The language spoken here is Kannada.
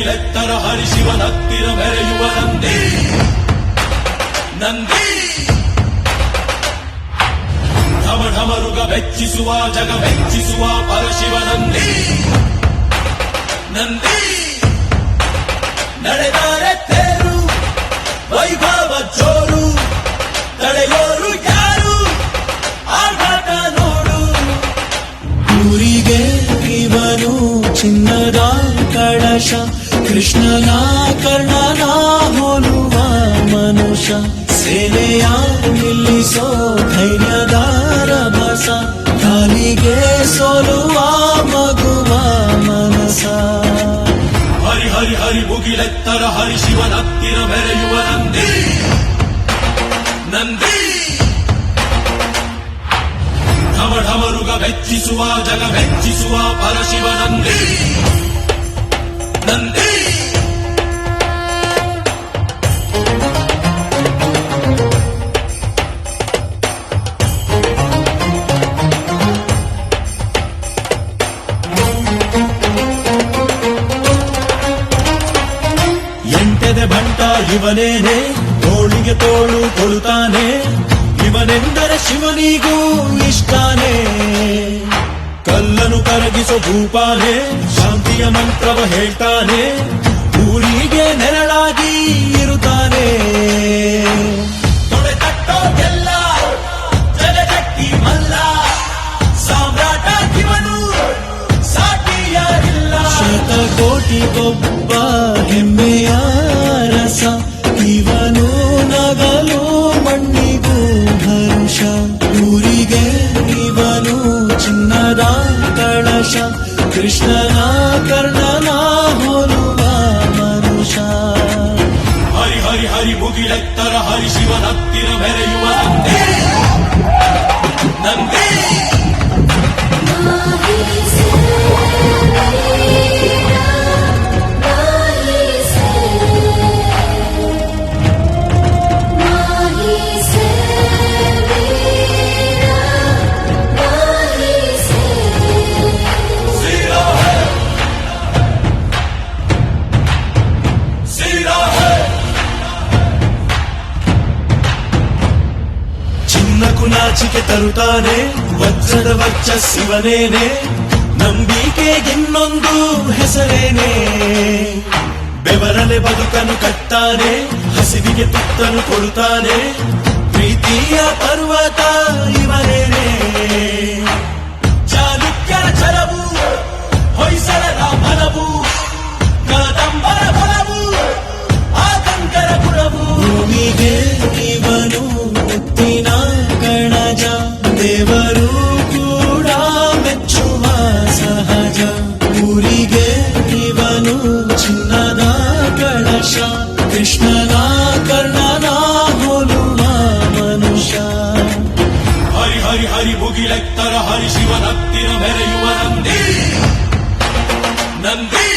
ಮುಗಿಲೆತ್ತರ ಹರಿಶಿವನತ್ತಿರ ಮೆರೆಯುವ ನಂದಿ ನಂದಿ ಢಮ ಢಮರುಗ ವೆಚ್ಚಿಸುವ ಜಗ ವೆಚ್ಚಿಸುವ ಪರಶಿವ ನಂದಿ ನಂದಿ ನಡೆದರೆ ತೇರು ವೈಭವ ಜೋರು ತಡೆಯೋರು ಯಾರು ಆಟ ನೋಡು ಊರಿಗೆ ಇವನು ಚಿನ್ನದ ಕಳಶ ಕೃಷ್ಣನ ಕರ್ಣನ ಹೋಲುವ ಮನುಷ್ಯ ಸೇನೆಯ ನಿಲ್ಲಿಸೋ ಧೈರ್ಯದ ರಭಸ ಕಾಲಿಗೆ ಸೋಲುವ ಮಗುವ ಮನಸ ಹರಿ ಹರಿ ಹರಿ ಮುಗಿಲೆತ್ತರ ಹರಿಶಿವನತ್ತಿರ ಮೆರೆಯುವ ನಂದಿ ನಂದಿ ಢಮ ಢಮರುಗ ವೆಚ್ಚಿಸುವ ಜಗ ವೆಚ್ಚಿಸುವ ಪರಶಿವ ನಂದಿ ನಂದಿ ಎಂಟೆದೆ ಬಂಟ ಇವನೇನೆ ತೋಳಿಗೆ ತೋಳು ಕೊಡುತ್ತಾನೆ ಇವನೆಂದರೆ ಶಿವನಿಗೂ ಇಷ್ಟಾನೆ ಕಲ್ಲನು ಕರಗಿಸೋ ಭೂಪಾನೆ ಶಾಂತಿಯ ಮಂತ್ರವ ಹೇಳ್ತಾನೆ ಊರಿಗೆ ನೆರಳಾಗಿ ಇರುತ್ತಾನೆ ತೊಡೆ ತಟ್ಟೋದೆಲ್ಲ ಜಗಜಟ್ಟಿ ಮಲ್ಲ ಸಾಮ್ರಾಟ ಇವನು ಸಾಟಿಯಾರಿಲ್ಲ ಶತಕೋಟಿಗೊಬ್ಬ ಹೆಮ್ಮೆಯ ರಸ ಇವನು ನಗಲು ಮಣ್ಣಿಗೂ ಹರುಷ ಊರಿಗೆ ಇವನು ಚಿನ್ನದ ಕಳಶ ಕೃಷ್ಣನ ಕರ್ಣನ ಹೋಲುವ ಮನುಷ್ಯ ಹರಿ ಹರಿ ಹರಿ ಮುಗಿಲೆತ್ತರ ಹರಿಶಿವನತ್ತಿರ ಮೆರೆಯುವ ನಂದಿ ಚಿನ್ನಕು ನಾಚಿಕೆ ತರುತ್ತಾನೆ ವಜ್ರದ ವರ್ಚಸ್ಸಿವನೇನೆ ನಂಬಿಕೆಗಿನ್ನೊಂದು ಹೆಸರೇನೆ ಬೆವರಲೆ ಬದುಕನ್ನು ಕಟ್ತಾನೆ ಹಸಿವಿಗೆ ತುತ್ತನ್ನು ಕೊಡುತ್ತಾನೆ ಪ್ರೀತಿಯ ಪರ್ವತ ಇವನೇನೆ ಚಾಲುಕ್ಯರ ಛಲವು ಹೊಯ್ಸಳರ ಮನವು ಕದಂಬರ ಬಲವು ಆತಂಕರ ಗುಣವು ಭೂಮಿಗೆ ಇವನು ಮುತ್ತಿನ ಕಣಜ ದೇವರು ಕೂಡ ಮೆಚ್ಚುವ ಸಹಜ ಊರಿಗೆ ಇವನು ಚಿನ್ನದ ಕಳಶ ಕೃಷ್ಣನ ಕರ್ಣನ ಹೋಲುವ ಮನುಷ್ಯ ಹರಿ ಹರಿ ಹರಿ ಮುಗಿಲೆತ್ತರ ಹರಿಶಿವನತ್ತಿರ ಮೆರೆಯುವ ನಂದಿ ನಂದಿ